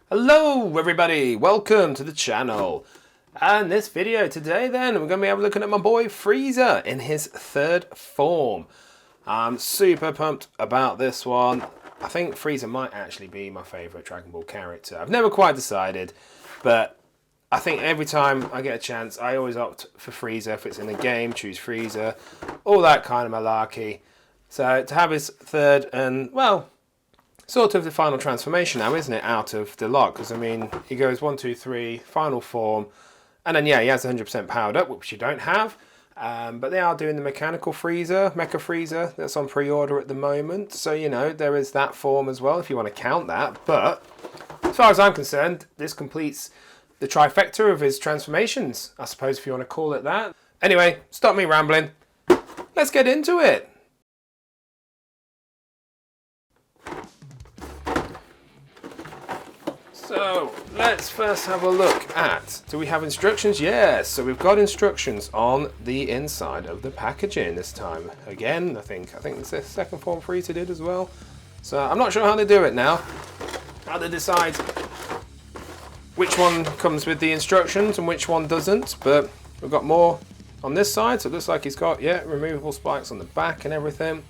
Hello everybody, welcome to the channel. And this video today then, we're going to be looking at my boy Frieza in his third form. I'm super pumped about this one. I think Frieza might actually be my favourite Dragon Ball character. I've never quite decided, but I think every time I get a chance, I always opt for Frieza. If it's in the game, choose Frieza, all that kind of malarkey. So to have his third and, well, sort of the final transformation now, isn't it, out of the lot? Because, I mean, he goes 1, 2, 3, final form, and then, yeah, he has 100% powered up, which you don't have. But they are doing the mechanical Frieza, Mecha Frieza, that's on pre-order at the moment. So, you know, there is that form as well, if you want to count that. But, as far as I'm concerned, this completes the trifecta of his transformations, I suppose, if you want to call it that. Anyway, stop me rambling. Let's get into it. So, let's first have a look at, do we have instructions? Yes, so we've got instructions on the inside of the packaging this time. Again, I think it's the second form Frieza did as well. So, I'm not sure how they do it now. How they decide which one comes with the instructions and which one doesn't. But we've got more on this side, so it looks like he's got, yeah, removable spikes on the back and everything.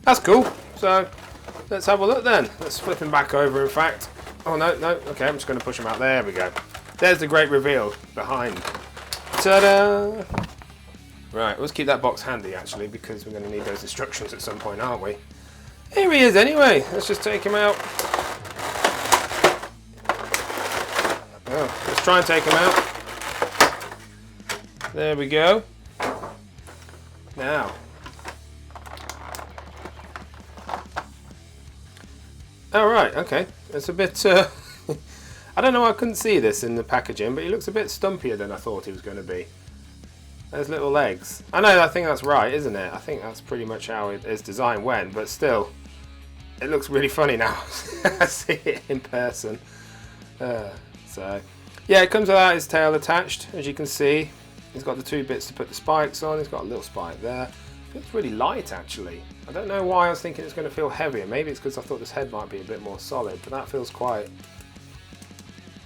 That's cool. So, let's have a look then. Let's flip him back over, in fact. Oh, no, okay, I'm just going to push him out. There we go. There's the great reveal behind. Ta-da! Right, let's keep that box handy, actually, because we're going to need those instructions at some point, aren't we? Here he is, anyway. Let's just take him out. Oh, let's try and take him out. There we go. Now. Oh, right, okay. It's a bit, I don't know, I couldn't see this in the packaging, but he looks a bit stumpier than I thought he was going to be. There's little legs. I think that's right, isn't it? I think that's pretty much how his design went, but still, it looks really funny now. I see it in person. So, yeah, it comes without his tail attached, as you can see. He's got the two bits to put the spikes on. He's got a little spike there. It's really light, actually. I don't know why I was thinking it's going to feel heavier. Maybe it's because I thought this head might be a bit more solid, but that feels quite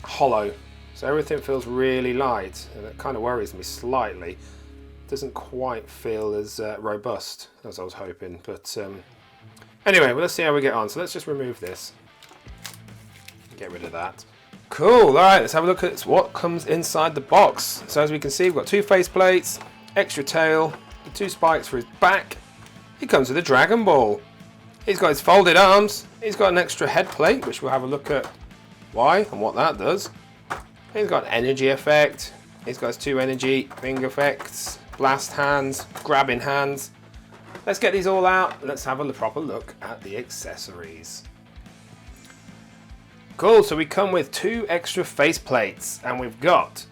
hollow. So everything feels really light, and it kind of worries me slightly. It doesn't quite feel as robust as I was hoping. But anyway, well, let's see how we get on. So let's just remove this. Get rid of that. Cool. All right, let's have a look at what comes inside the box. So as we can see, we've got 2 face plates, extra tail, the 2 spikes for his back. He comes with a Dragon Ball. He's got his folded arms. He's got an extra head plate, which we'll have a look at why and what that does. He's got an energy effect. He's got his 2 energy finger effects, blast hands, grabbing hands. Let's get these all out and let's have a proper look at the accessories. Cool, so we come with 2 extra face plates, and we've got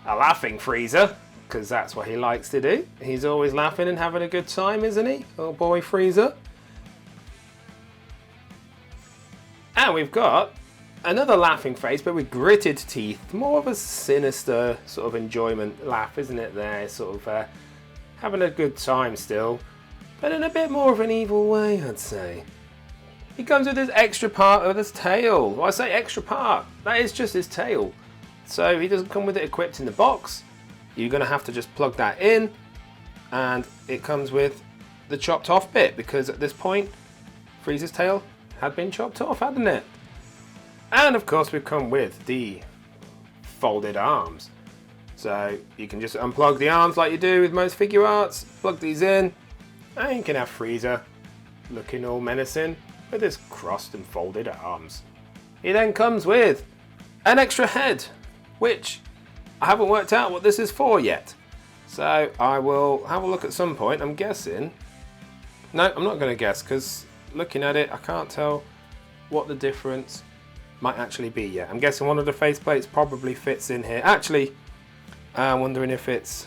a laughing Frieza, because that's what he likes to do. He's always laughing and having a good time, isn't he? Oh boy, Frieza. And we've got another laughing face, but with gritted teeth. More of a sinister sort of enjoyment laugh, isn't it there? Sort of having a good time still, but in a bit more of an evil way, I'd say. He comes with his extra part of his tail. Well, I say extra part, that is just his tail. So he doesn't come with it equipped in the box. You're going to have to just plug that in, and it comes with the chopped off bit, because at this point Frieza's tail had been chopped off, hadn't it? And of course we've come with the folded arms, so you can just unplug the arms like you do with most Figuarts, plug these in, and you can have Frieza looking all menacing with his crossed and folded arms. He then comes with an extra head, which I haven't worked out what this is for yet. So I will have a look at some point, I'm guessing. No, I'm not going to guess, because looking at it, I can't tell what the difference might actually be yet. I'm guessing one of the face plates probably fits in here. Actually, I'm wondering if it's...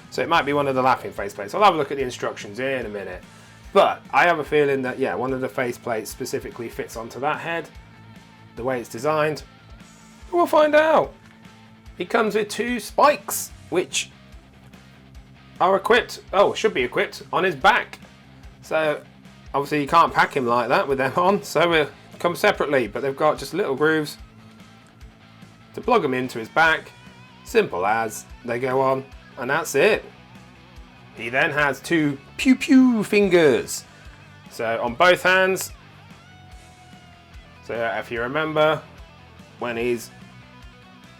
So it might be one of the laughing face plates. I'll have a look at the instructions in a minute. But I have a feeling that, yeah, one of the face plates specifically fits onto that head, the way it's designed. We'll find out. He comes with 2 spikes, which are equipped, oh, should be equipped on his back. So obviously you can't pack him like that with them on, so it comes separately, but they've got just little grooves to plug them into his back. Simple as, they go on, and that's it. He then has 2 pew pew fingers. So on both hands. So if you remember, when he's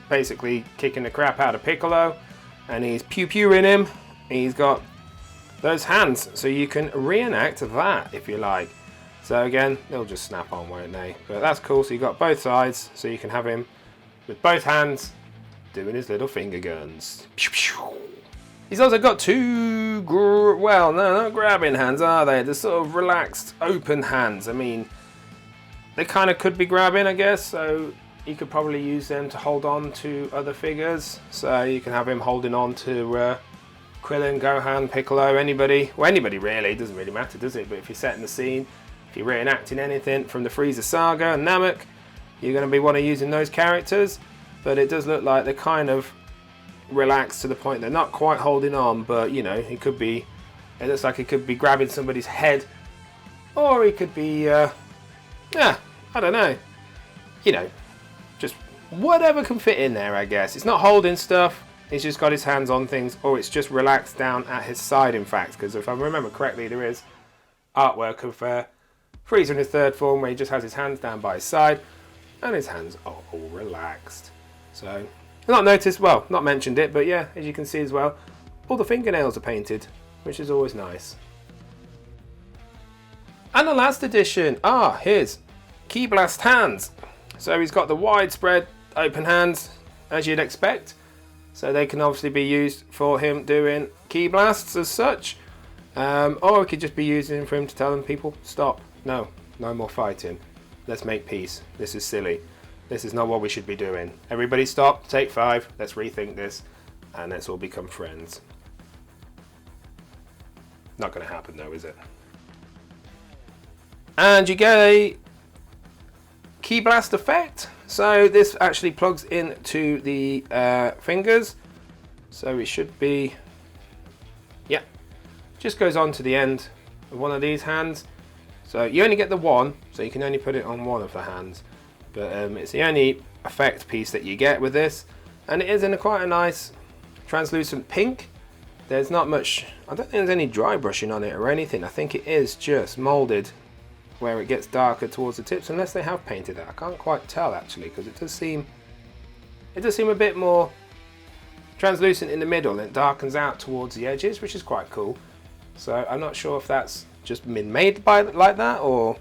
basically kicking the crap out of Piccolo and he's pew pewing him, he's got those hands, so you can reenact that if you like. So again, they'll just snap on, won't they? But that's cool, so you got both sides, so you can have him with both hands doing his little finger guns. He's also got 2, well, no, not grabbing hands, are they? They're sort of relaxed, open hands. I mean, they kind of could be grabbing, I guess, so you could probably use them to hold on to other figures. So you can have him holding on to Krillin, Gohan, Piccolo, anybody. Well, anybody really, it doesn't really matter, does it? But if you're setting the scene, if you're reenacting anything from the Frieza saga and Namek, you're going to be wanting using those characters. But it does look like they're kind of relaxed to the point they're not quite holding on, but you know, it looks like he could be grabbing somebody's head, or he could be yeah, I don't know, you know, just whatever can fit in there, I guess. It's not holding stuff, he's just got his hands on things, or it's just relaxed down at his side, in fact, because if I remember correctly, there is artwork of Frieza in his 3rd form where he just has his hands down by his side and his hands are all relaxed. So not noticed, well, not mentioned it, but yeah, as you can see as well, all the fingernails are painted, which is always nice. And the last addition, here's Ki Blast hands. So he's got the widespread open hands, as you'd expect. So they can obviously be used for him doing Ki Blasts as such. Or we could just be using for him to tell them, people, stop. No more fighting. Let's make peace. This is silly. This is not what we should be doing. Everybody stop, take 5, let's rethink this, and let's all become friends. Not going to happen though, is it? And you get a Ki Blast effect. So this actually plugs into the fingers. So it should be, yeah, just goes on to the end of one of these hands. So you only get the one, so you can only put it on one of the hands. But it's the only effect piece that you get with this. And it is in quite a nice translucent pink. There's not much, I don't think there's any dry brushing on it or anything. I think it is just moulded where it gets darker towards the tips, unless they have painted it. I can't quite tell actually, because it does seem a bit more translucent in the middle and it darkens out towards the edges, which is quite cool. So I'm not sure if that's just been made like that or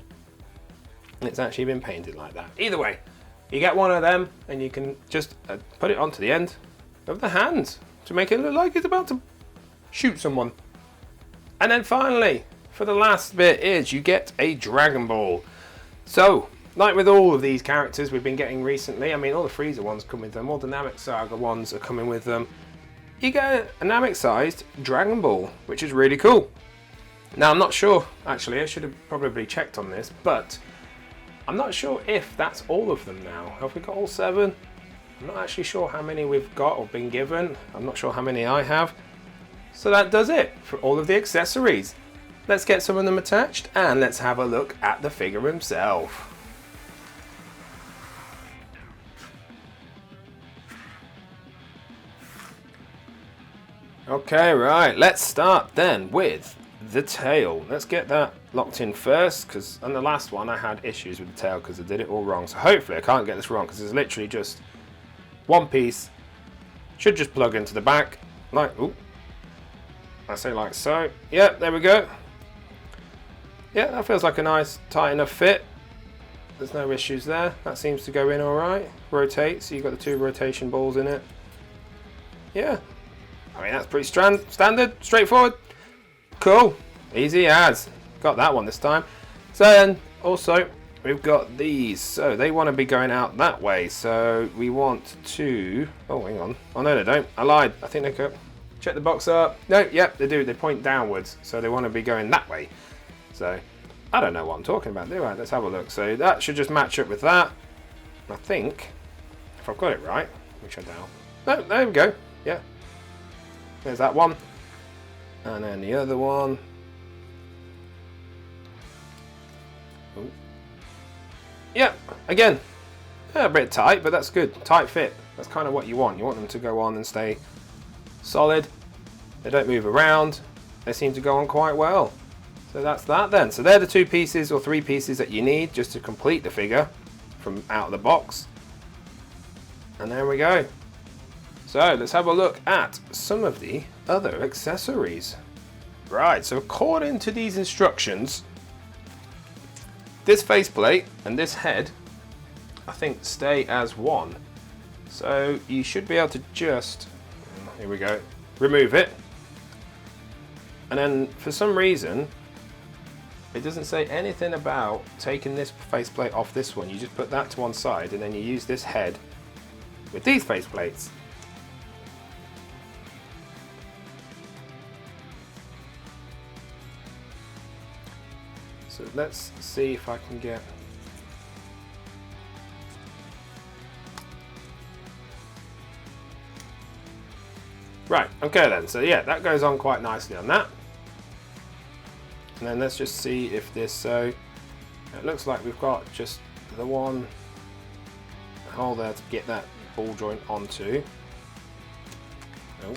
it's actually been painted like that. Either way, you get one of them and you can just put it onto the end of the hand to make it look like it's about to shoot someone. And then finally, for the last bit, is you get a Dragon Ball. So, like with all of these characters we've been getting recently, I mean, all the Frieza ones come with them, all the Namek Saga ones are coming with them. You get a Namek-sized Dragon Ball, which is really cool. Now, I'm not sure, actually, I should have probably checked on this, but I'm not sure if that's all of them now. Have we got all 7? I'm not actually sure how many we've got or been given. I'm not sure how many I have. So that does it for all of the accessories. Let's get some of them attached and let's have a look at the figure himself. Okay, right, let's start then with the tail. Let's get that locked in first, because on the last one I had issues with the tail because I did it all wrong. So hopefully I can't get this wrong, because it's literally just one piece. Should just plug into the back, like, ooh, I say like so. Yeah, there we go. Yeah, that feels like a nice tight enough fit. There's no issues there. That seems to go in all right. Rotates, so you've got the 2 rotation balls in it. Yeah, I mean that's pretty standard, straightforward. Cool, easy as. Got that one this time. So then also we've got these. So they want to be going out that way. So we want to, oh hang on. Oh no they don't, I lied. I think they could. Check the box up. No, yep, they do. They point downwards. So they want to be going that way. So I don't know what I'm talking about, do I? Let's have a look. So that should just match up with that. I think, if I've got it right, which I doubt. No, there we go. Yeah. There's that one. And then the other one. Ooh. Yeah, again, a bit tight, but that's good. Tight fit. That's kind of what you want. You want them to go on and stay solid. They don't move around. They seem to go on quite well. So that's that then. So they're the 2 pieces or 3 pieces that you need just to complete the figure from out of the box. And there we go. So let's have a look at some of the other accessories. Right, so according to these instructions, this faceplate and this head, I think, stay as one. So you should be able to just, here we go, remove it. And then for some reason, it doesn't say anything about taking this faceplate off this one. You just put that to one side and then you use this head with these faceplates. So let's see if I can get... Right, okay then, so yeah, that goes on quite nicely on that. And then let's just see if this, so it looks like we've got just the one hole there to get that ball joint onto. Oh.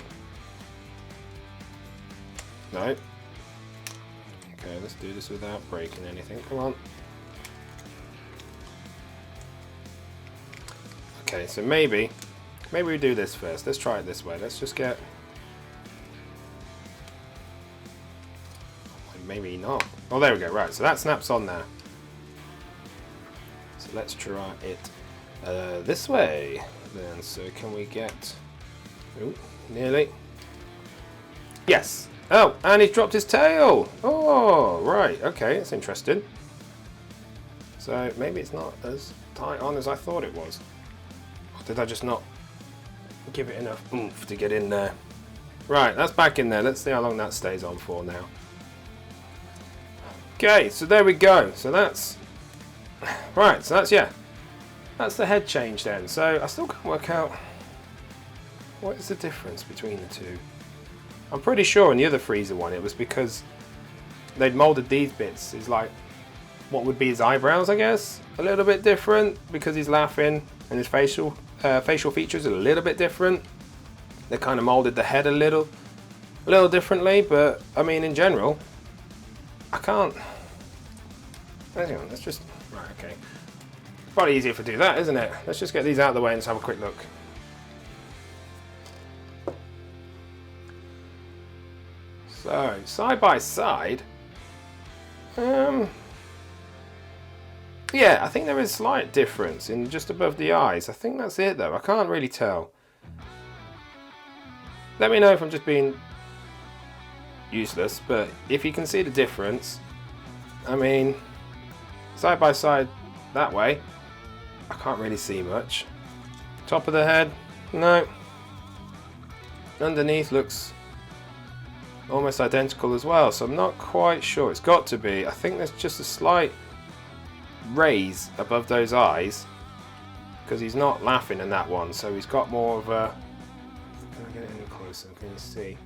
No. Okay, let's do this without breaking anything, come on. Okay, so maybe we do this first. Let's try it this way. Let's just get... Maybe not. Oh, there we go. Right, so that snaps on there. So let's try it this way then. So can we get... Oh, nearly. Yes. Oh, and he's dropped his tail. Oh, right. Okay, that's interesting. So maybe it's not as tight on as I thought it was. Or did I just not give it enough oomph to get in there? Right, that's back in there. Let's see how long that stays on for now. Okay, so there we go. So that's... Right, so that's, yeah. That's the head change then. So I still can't work out what is the difference between the two. I'm pretty sure in the other Frieza one it was because they'd molded these bits. It's like what would be his eyebrows, I guess. A little bit different because he's laughing and his facial features are a little bit different. They kind of molded the head a little differently, but I mean in general, I can't. Hang on, let's just. Right, okay. Probably easier if I do that, isn't it? Let's just get these out of the way and just have a quick look. So, side by side. Yeah, I think there is a slight difference in just above the eyes. I think that's it though. I can't really tell. Let me know if I'm just being useless, but if you can see the difference, I mean, side by side that way, I can't really see much. Top of the head, no. Underneath looks almost identical as well, so I'm not quite sure. It's got to be. I think there's just a slight raise above those eyes because he's not laughing in that one, so he's got more of a... Can I get it any closer? Can you see?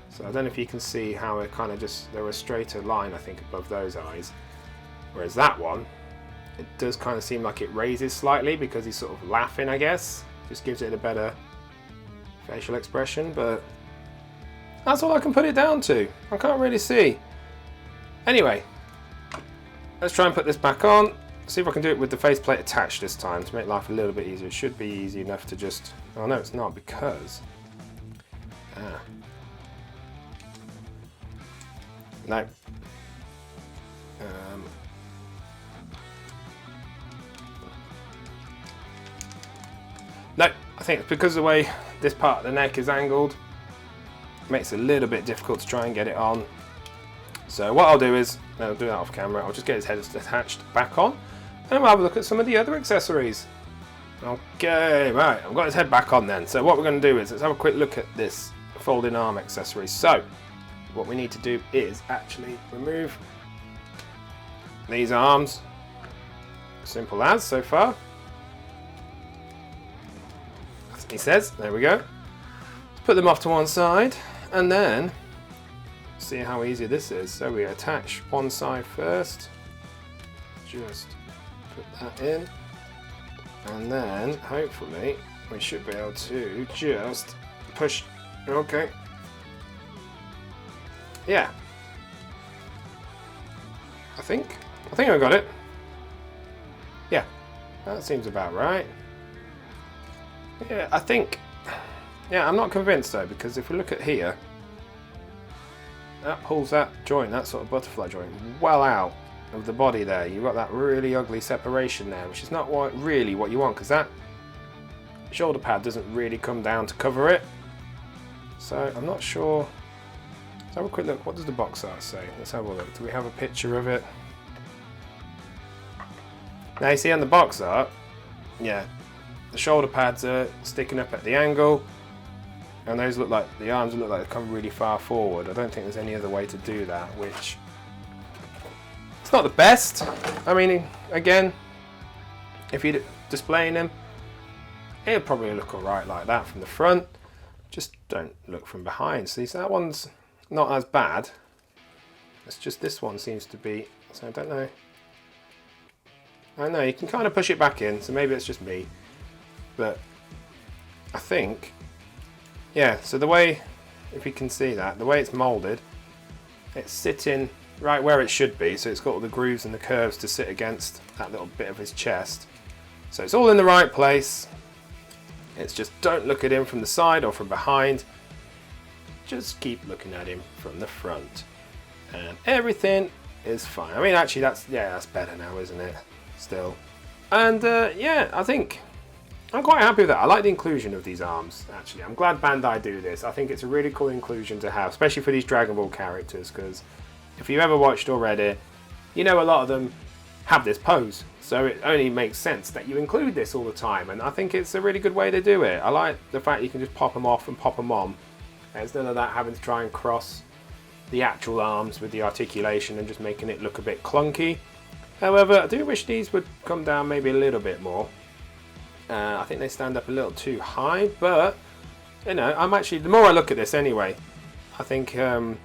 So I don't know if you can see how it kind of just, there was a straighter line I think above those eyes, whereas that one, it does kind of seem like it raises slightly because he's sort of laughing, I guess. Just gives it a better facial expression, but that's all I can put it down to. I can't really see. Anyway, let's try and put this back on. See if I can do it with the faceplate attached this time to make life a little bit easier. It should be easy enough to just... Oh no, it's not because... No. No, I think it's because of the way this part of the neck is angled. It makes it a little bit difficult to try and get it on. So what I'll do is, I'll do that off camera, I'll just get his head attached back on, and we'll have a look at some of the other accessories. Okay, right, I've got his head back on then. So what we're going to do is, let's have a quick look at this folding arm accessory. So, what we need to do is actually remove these arms. Simple as, so far. That's what he says, there we go. Put them off to one side, and then see how easy this is. So we attach one side first, just put that in, and then hopefully we should be able to just push. Okay. Yeah. I think I got it. Yeah, that seems about right. Yeah, I think. Yeah, I'm not convinced though, because if we look at here, that pulls that joint, that sort of butterfly joint, well out of the body there. You've got that really ugly separation there, which is not really what you want, because that shoulder pad doesn't really come down to cover it. So I'm not sure. Let's have a quick look. What does the box art say? Let's have a look. Do we have a picture of it? Now you see on the box art, yeah, the shoulder pads are sticking up at the angle, and those look like, the arms look like they come really far forward. I don't think there's any other way to do that, which it's not the best. I mean, again, if you're displaying them, it'll probably look alright like that from the front. Just don't look from behind. See, so that one's not as bad. It's just this one seems to be, so I don't know. I don't know, you can kind of push it back in, so maybe it's just me. But I think, yeah, so the way, if you can see that, the way it's moulded, it's sitting right where it should be, so it's got all the grooves and the curves to sit against that little bit of his chest. So it's all in the right place. It's just don't look at him from the side or from behind. Just keep looking at him from the front. And everything is fine. I mean, actually, that's better now, isn't it? Still. And yeah, I think I'm quite happy with that. I like the inclusion of these arms, actually. I'm glad Bandai do this. I think it's a really cool inclusion to have, especially for these Dragon Ball characters, because if you've ever watched or read it, you know a lot of them have this pose. So it only makes sense that you include this all the time, and I think it's a really good way to do it. I like the fact you can just pop them off and pop them on. There's none of that having to try and cross the actual arms with the articulation and just making it look a bit clunky. However, I do wish these would come down maybe a little bit more. I think they stand up a little too high, but you know, I'm actually, the more I look at this anyway, I think I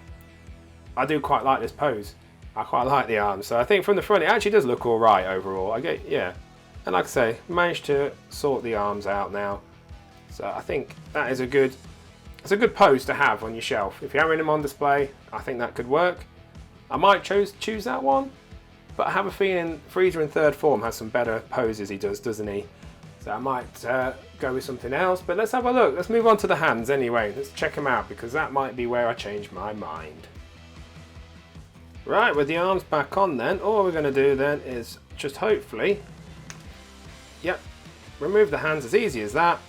do quite like this pose. I quite like the arms, so I think from the front it actually does look alright overall. Yeah, and like I say, managed to sort the arms out now, so I think that is it's a good pose to have on your shelf. If you're having them on display, I think that could work. I might choose that one, but I have a feeling Frieza in third form has some better poses he does, doesn't he? So I might go with something else, but let's have a look. Let's move on to the hands anyway. Let's check them out, because that might be where I change my mind. Right, with the arms back on then, all we're going to do then is just hopefully, yep, remove the hands, as easy as that.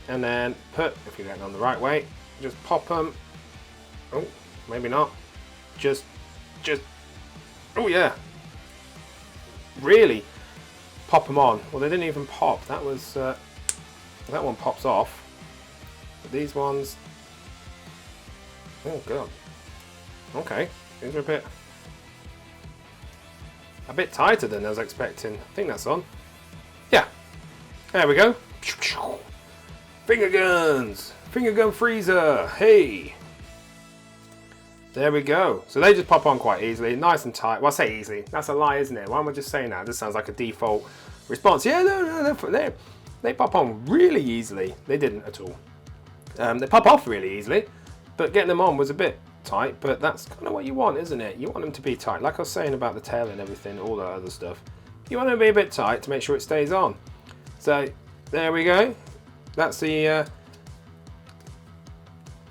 And then put, if you're getting on the right way, just pop them. Oh, maybe not. Just, oh yeah. Really pop them on. Well, they didn't even pop. That was, that one pops off. But these ones, oh god. Okay, these are a bit tighter than I was expecting. I think that's on. Yeah, there we go. Finger guns! Finger gun Frieza! Hey! There we go. So they just pop on quite easily, nice and tight. Well, I say easily. That's a lie, isn't it? Why am I just saying that? This sounds like a default response. Yeah, no, they pop on really easily. They didn't at all. They pop off really easily, but getting them on was a bit tight, but that's kind of what you want, isn't it? You want them to be tight. Like I was saying about the tail and everything, all that other stuff. You want them to be a bit tight to make sure it stays on. So, there we go. That's the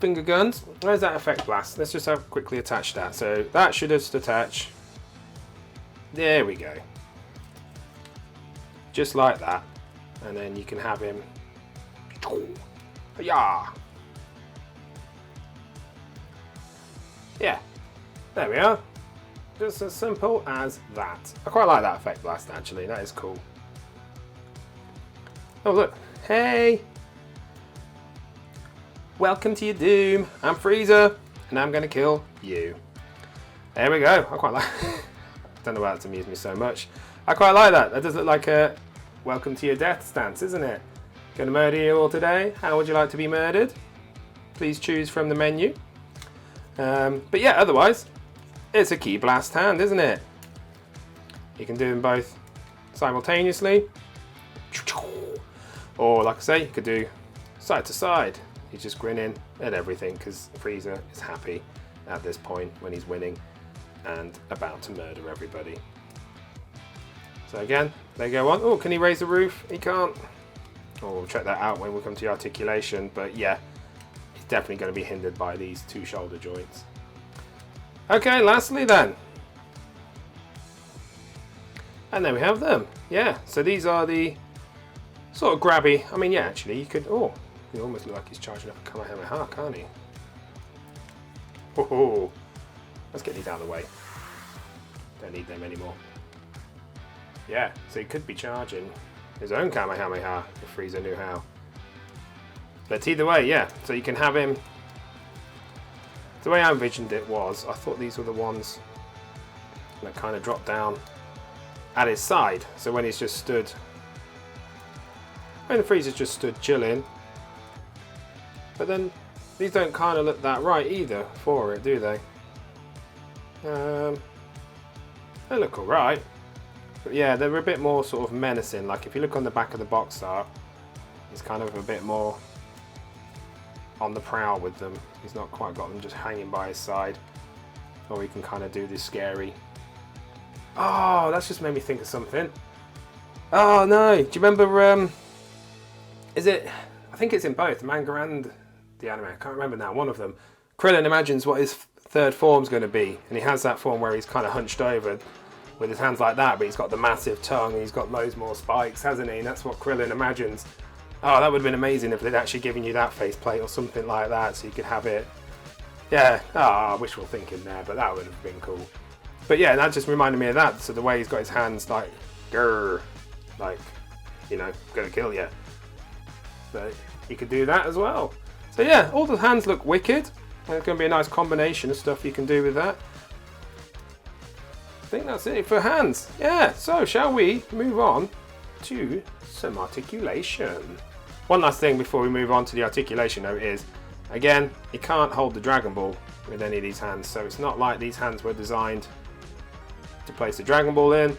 finger guns. Where's that effect blast? Let's just have quickly attach that. So that should just attach. There we go. Just like that. And then you can have him. Yeah. Yeah. There we are. Just as simple as that. I quite like that effect blast actually. That is cool. Oh look. Hey. Welcome to your doom. I'm Frieza, and I'm gonna kill you. There we go. I quite like. Don't know why that's amused me so much. I quite like that. That does look like a welcome to your death stance, isn't it? Gonna murder you all today. How would you like to be murdered? Please choose from the menu. But yeah, otherwise, it's a Ki Blast hand, isn't it? You can do them both simultaneously. Or, like I say, you could do side to side. He's just grinning at everything because Frieza is happy at this point when he's winning and about to murder everybody. So again, they go on. Oh, can he raise the roof? He can't. Oh, we'll check that out when we come to the articulation. But yeah, he's definitely going to be hindered by these two shoulder joints. Okay, lastly then. And then we have them. Yeah, so these are the sort of grabby. I mean, yeah, actually, you could. Oh, he almost look like he's charging up a Kamehameha, can't he? Oh, let's get these out of the way. Don't need them anymore. Yeah, so he could be charging his own Kamehameha if Frieza knew how. But either way, yeah, so you can have him. The way I envisioned it was, I thought these were the ones that kind of drop down at his side. So when he's just stood, when Frieza's just stood chilling, but then these don't kind of look that right either for it, do they? They look alright. But yeah, they're a bit more sort of menacing. Like if you look on the back of the box art, he's kind of a bit more on the prowl with them. He's not quite got them just hanging by his side. Or he can kind of do this scary. Oh, that's just made me think of something. Oh no, do you remember, is it, I think it's in both, manga and the anime, I can't remember now, one of them. Krillin imagines what his third form's going to be, and he has that form where he's kind of hunched over with his hands like that, but he's got the massive tongue, and he's got loads more spikes, hasn't he? And that's what Krillin imagines. Oh, that would have been amazing if they'd actually given you that faceplate or something like that, so you could have it. Yeah, wishful thinking there, but that would have been cool. But yeah, that just reminded me of that. So the way he's got his hands like, grrr, like, you know, gonna kill you. So he could do that as well. So yeah, all the hands look wicked. There's going to be a nice combination of stuff you can do with that. I think that's it for hands. Yeah, so shall we move on to some articulation? One last thing before we move on to the articulation though is, again, you can't hold the Dragon Ball with any of these hands. So it's not like these hands were designed to place the Dragon Ball in.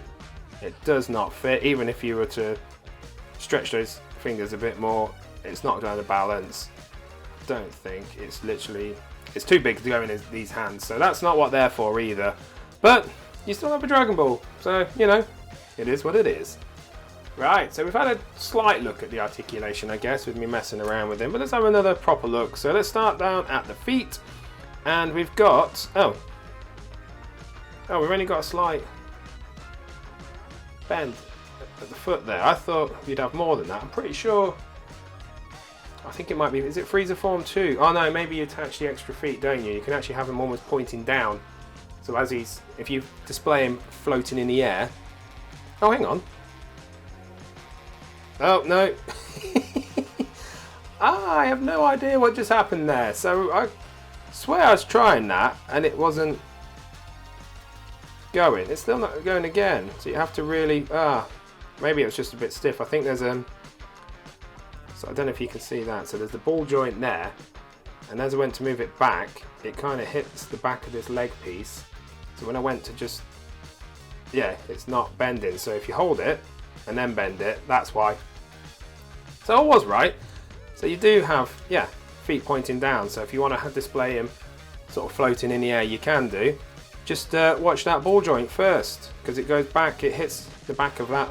It does not fit. Even if you were to stretch those fingers a bit more, it's not going to balance. Don't think. It's literally, it's too big to go in these hands, so that's not what they're for either. But you still have a Dragon Ball, so you know, it is what it is. Right, so we've had a slight look at the articulation, I guess, with me messing around with him, but let's have another proper look. So let's start down at the feet, and we've got, oh, we've only got a slight bend at the foot there. I thought you'd have more than that. I'm pretty sure. I think it might be, is it Frieza form 2? Oh no, maybe you attach the extra feet, don't you? You can actually have him almost pointing down. So as he's, if you display him floating in the air. Oh, hang on. Oh, no. I have no idea what just happened there. So I swear I was trying that and it wasn't going. It's still not going again. So you have to really, maybe it was just a bit stiff. I think there's so I don't know if you can see that. So there's the ball joint there, and as I went to move it back, it kind of hits the back of this leg piece. So when I went to just, yeah, it's not bending. So if you hold it and then bend it, that's why. So I was right. So you do have, yeah, feet pointing down. So if you want to display him sort of floating in the air, you can do. Just watch that ball joint first, because it goes back, it hits the back of that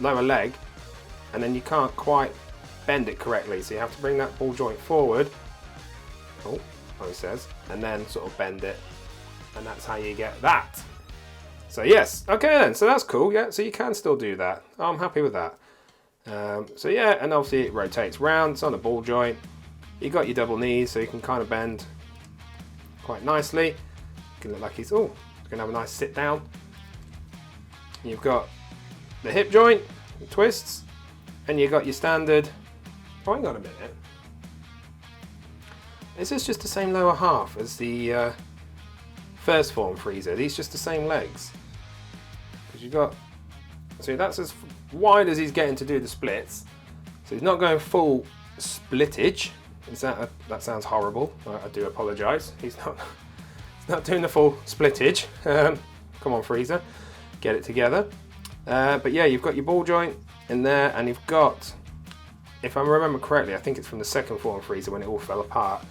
lower leg, and then you can't quite bend it correctly, so you have to bring that ball joint forward, he says, and then sort of bend it, and that's how you get that. So yes, okay then, so that's cool, yeah, so you can still do that. I'm happy with that. So yeah, and obviously it rotates round, it's on a ball joint, you got your double knees, so you can kind of bend quite nicely. You can look like he's, going to have a nice sit down. You've got the hip joint, the twists, and you've got your standard. Oh, hang on a minute. Is this just the same lower half as the first form Frieza? These just the same legs? Because you've got, so that's as wide as he's getting to do the splits. So he's not going full splittage, Is that that sounds horrible. I do apologise. He's not doing the full splittage. Come on, Frieza, get it together. But yeah, you've got your ball joint in there, and you've got, if I remember correctly, I think it's from the second form Frieza when it all fell apart.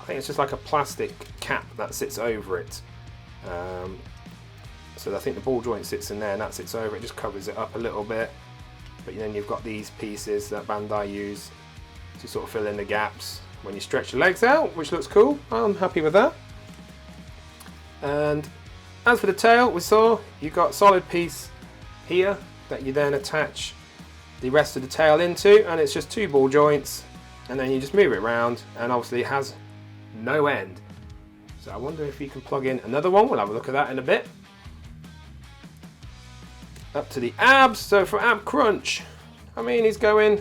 I think it's just like a plastic cap that sits over it. So I think the ball joint sits in there, and that sits over it, just covers it up a little bit. But then you've got these pieces that Bandai use to sort of fill in the gaps when you stretch the legs out, which looks cool. I'm happy with that. And as for the tail, we saw you've got a solid piece here that you then attach the rest of the tail into, and it's just 2 ball joints, and then you just move it around, and obviously it has no end. So I wonder if you can plug in another one. We'll have a look at that in a bit. Up to the abs. So for ab crunch, I mean, he's going,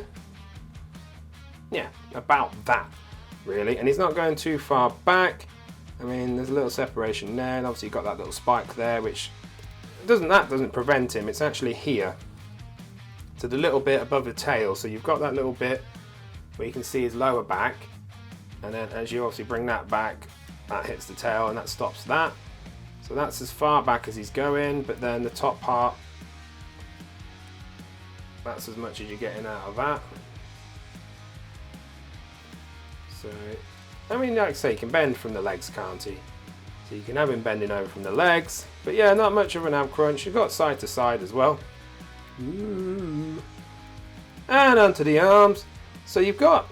yeah, about that really, and he's not going too far back. I mean, there's a little separation there, and obviously you've got that little spike there, which doesn't prevent him. It's actually here, so the little bit above the tail. So you've got that little bit where you can see his lower back, and then as you obviously bring that back, that hits the tail, and that stops that. So that's as far back as he's going, but then the top part, that's as much as you're getting out of that. So, I mean, like I say, you can bend from the legs, can't he? So you can have him bending over from the legs. But yeah, not much of an ab crunch. You've got side to side as well. Ooh. And onto the arms. So you've got,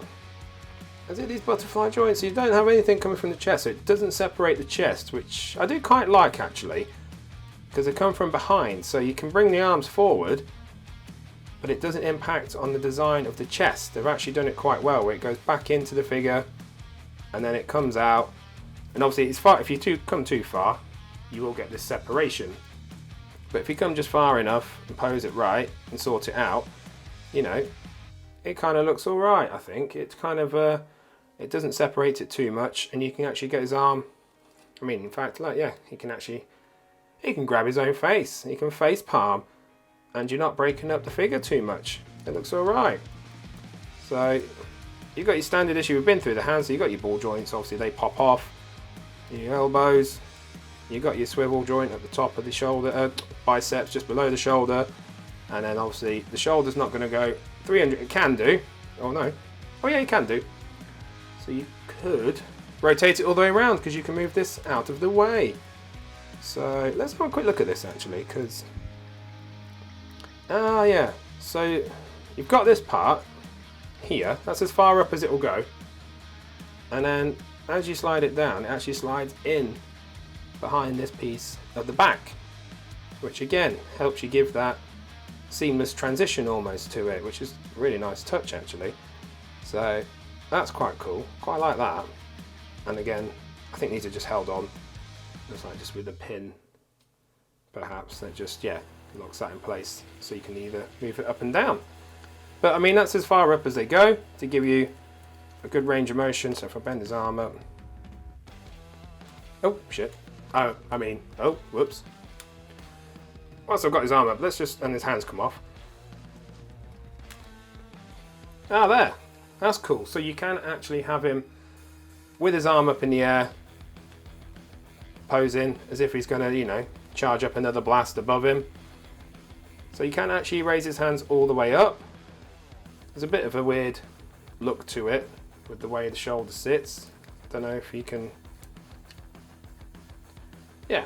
is it these butterfly joints? So you don't have anything coming from the chest. So it doesn't separate the chest, which I do quite like actually, because they come from behind. So you can bring the arms forward, but it doesn't impact on the design of the chest. They've actually done it quite well, where it goes back into the figure and then it comes out. And obviously it's far, if you come too far, you will get this separation. But if you come just far enough and pose it right and sort it out, you know, it kind of looks all right, I think. It's kind of, it doesn't separate it too much, and you can actually get his arm, I mean, in fact, like, yeah, he can grab his own face. He can face palm, and you're not breaking up the figure too much. It looks all right. So you've got your standard issue. We've been through the hands, so you've got your ball joints, obviously they pop off. Your elbows, you've got your swivel joint at the top of the shoulder, biceps just below the shoulder, and then obviously the shoulder's not going to go 300, it can do, oh no, oh yeah, you can do. So you could rotate it all the way around, because you can move this out of the way. So let's have a quick look at this actually, because yeah, so you've got this part here, that's as far up as it will go, and then as you slide it down, it actually slides in behind this piece at the back, which again helps you give that seamless transition almost to it, which is a really nice touch actually. So that's quite cool, quite like that. And again, I think these are just held on, looks like just with a pin perhaps, that just, yeah, locks that in place, so you can either move it up and down. But I mean, that's as far up as they go to give you a good range of motion. So if I bend his arm up, oh shit, oh, I mean, oh, whoops. Once I've got his arm up, let's just, and his hands come off. Ah, there, that's cool. So you can actually have him with his arm up in the air, posing as if he's gonna, you know, charge up another blast above him. So you can actually raise his hands all the way up. There's a bit of a weird look to it with the way the shoulder sits. Don't know if you can, yeah,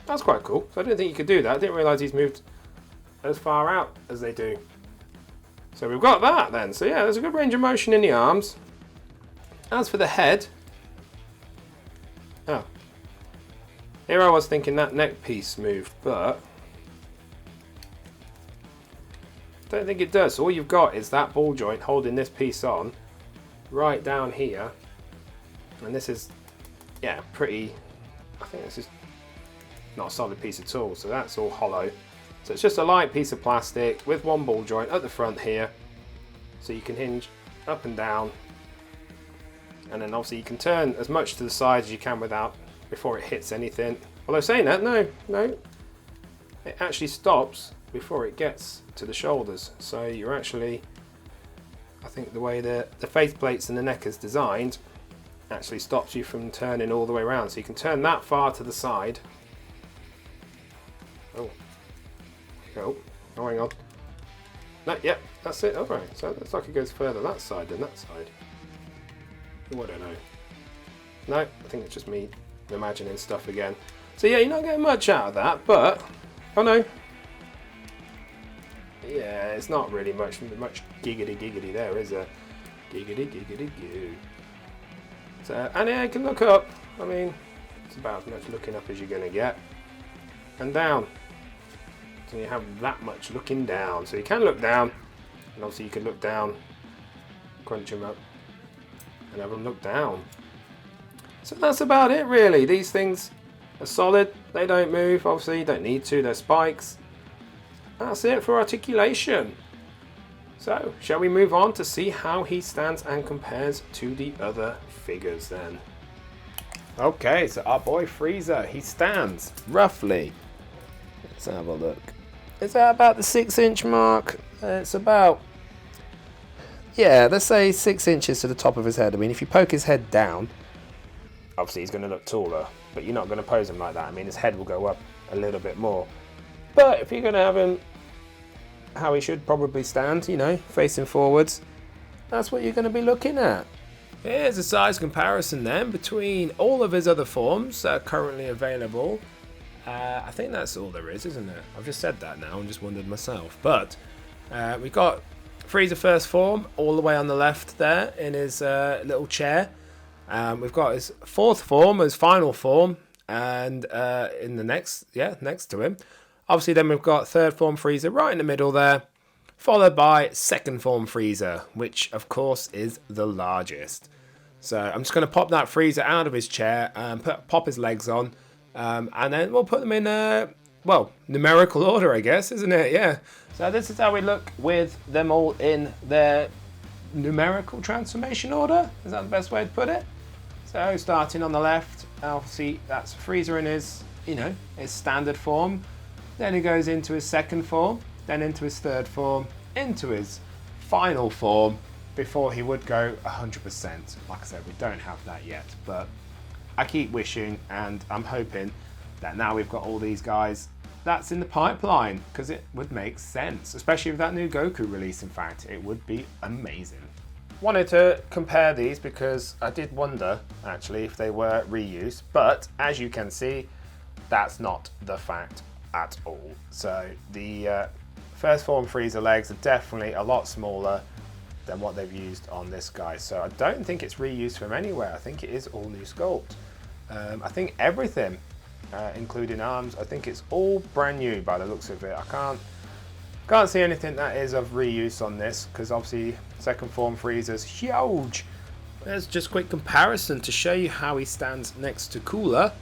that's quite cool. So I didn't think you could do that. I didn't realise he's moved as far out as they do. So we've got that then. So yeah, there's a good range of motion in the arms. As for the head, oh, here I was thinking that neck piece moved, but I don't think it does. So all you've got is that ball joint holding this piece on right down here, and this is, yeah, pretty, I think this is not a solid piece at all, so that's all hollow. So it's just a light piece of plastic with one ball joint at the front here, so you can hinge up and down, and then obviously you can turn as much to the side as you can without, before it hits anything. Although saying that, no, it actually stops before it gets to the shoulders, so you're actually, I think the way the faceplates and the neck is designed actually stops you from turning all the way around. So you can turn that far to the side. Oh, oh, hang on. No, yeah, that's it. All right. So it looks like it goes further that side than that side. Oh, I don't know. No, I think it's just me imagining stuff again. So yeah, you're not getting much out of that, but oh no. Yeah, it's not really much giggity there, is there? Giggity goo. So, and yeah, you can look up. I mean, it's about as much looking up as you're gonna get. And down. So you have that much looking down. So you can look down, and obviously you can look down, crunch them up, and have them look down. So that's about it really. These things are solid, they don't move, obviously you don't need to, they're spikes. That's it for articulation. So, shall we move on to see how he stands and compares to the other figures then? Okay, so our boy Frieza, he stands roughly, let's have a look. Is that about the 6-inch mark? It's about, yeah, let's say 6 inches to the top of his head. I mean, if you poke his head down, obviously he's going to look taller, but you're not going to pose him like that. I mean, his head will go up a little bit more. But if you're going to have him how he should probably stand, you know, facing forwards, that's what you're going to be looking at. Here's a size comparison then between all of his other forms that are currently available. I think that's all there is, isn't it? I've just said that now and just wondered myself. But we've got Frieza first form all the way on the left there in his little chair. We've got his fourth form, his final form, and in the next to him. Obviously then we've got third form Frieza right in the middle there, followed by second form Frieza, which of course is the largest. So I'm just going to pop that Frieza out of his chair and pop his legs on, and then we'll put them in, well, numerical order, I guess, isn't it? Yeah. So this is how we look with them all in their numerical transformation order. Is that the best way to put it? So starting on the left, obviously that's Frieza in his, you know, his standard form. Then he goes into his second form, then into his third form, into his final form, before he would go 100%. Like I said, we don't have that yet, but I keep wishing and I'm hoping that now we've got all these guys, that's in the pipeline, because it would make sense, especially with that new Goku release. In fact, it would be amazing. Wanted to compare these because I did wonder actually if they were reused, but as you can see, that's not the fact at all. So the first form Frieza legs are definitely a lot smaller than what they've used on this guy. So I don't think it's reused from anywhere. I think it is all new sculpt. I think everything, including arms, I think it's all brand new by the looks of it. I can't see anything that is of reuse on this, because obviously second form Frieza's huge. There's just a quick comparison to show you how he stands next to Cooler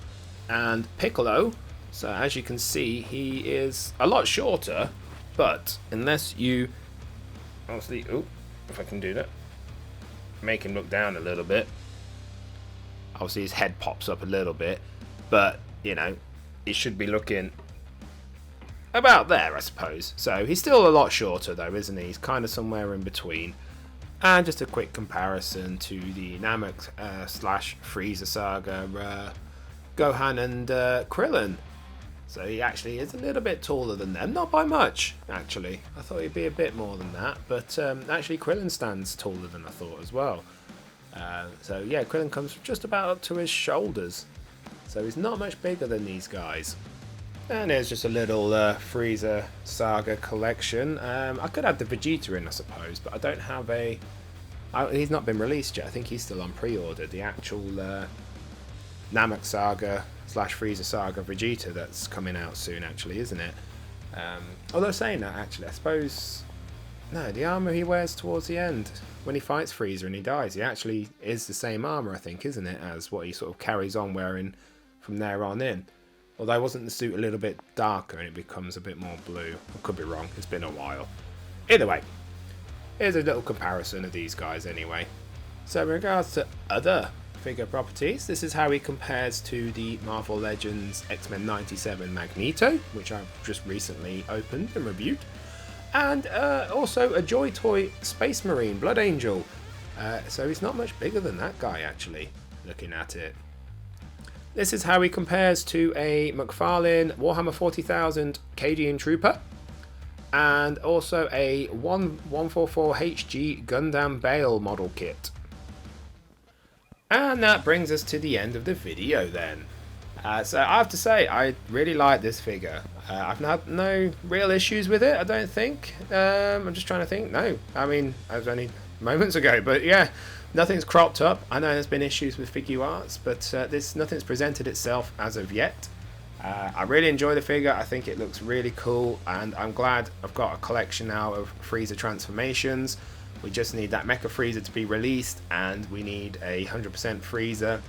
and Piccolo. So as you can see, he is a lot shorter, but unless you obviously, oh, if I can do that, make him look down a little bit. Obviously his head pops up a little bit, but you know, he should be looking about there, I suppose. So he's still a lot shorter though, isn't he? He's kind of somewhere in between. And just a quick comparison to the Namek slash Frieza saga, Gohan and Krillin. So he actually is a little bit taller than them, not by much actually. I thought he'd be a bit more than that, but actually Krillin stands taller than I thought as well. So yeah, Krillin comes just about up to his shoulders. So he's not much bigger than these guys. And here's just a little Frieza saga collection. I could add the Vegeta in, I suppose, but I don't have a... he's not been released yet. I think he's still on pre-order. The actual Namek saga slash Frieza saga Vegeta that's coming out soon, actually, isn't it? Although saying that, actually, I suppose... No, the armour he wears towards the end, when he fights Frieza and he dies, he actually is the same armour, I think, isn't it, as what he sort of carries on wearing from there on in. Although wasn't the suit a little bit darker and it becomes a bit more blue? I could be wrong, it's been a while. Either way, here's a little comparison of these guys anyway. So in regards to other figure properties, this is how he compares to the Marvel Legends X-Men 97 Magneto, which I've just recently opened and reviewed. And also a Joy Toy Space Marine Blood Angel. So he's not much bigger than that guy actually, looking at it. This is how he compares to a McFarlane Warhammer 40,000 Cadian Trooper. And also a 144 HG Gundam Bale model kit. And that brings us to the end of the video then. So I have to say, I really like this figure. I've had no real issues with it, I don't think. I'm just trying to think. No, I mean, it was only moments ago, but yeah, nothing's cropped up. I know there's been issues with Figuarts, but nothing's presented itself as of yet. I really enjoy the figure. I think it looks really cool, and I'm glad I've got a collection now of Frieza transformations. We just need that Mecha Frieza to be released, and we need a 100% Frieza.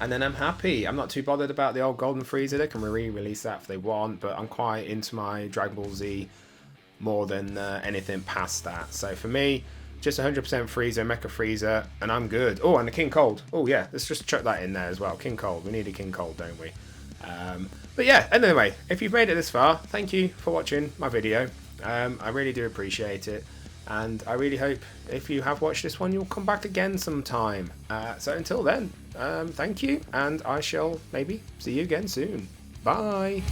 And then I'm happy. I'm not too bothered about the old Golden Frieza. They can re-release that if they want, but I'm quite into my Dragon Ball Z more than anything past that. So for me, just 100% Frieza, Mecha Frieza, and I'm good. Oh, and the King Cold. Oh yeah, let's just chuck that in there as well. King Cold. We need a King Cold, don't we? But yeah, anyway, if you've made it this far, thank you for watching my video. I really do appreciate it. And I really hope if you have watched this one, you'll come back again sometime. So until then, thank you, and I shall maybe see you again soon. Bye!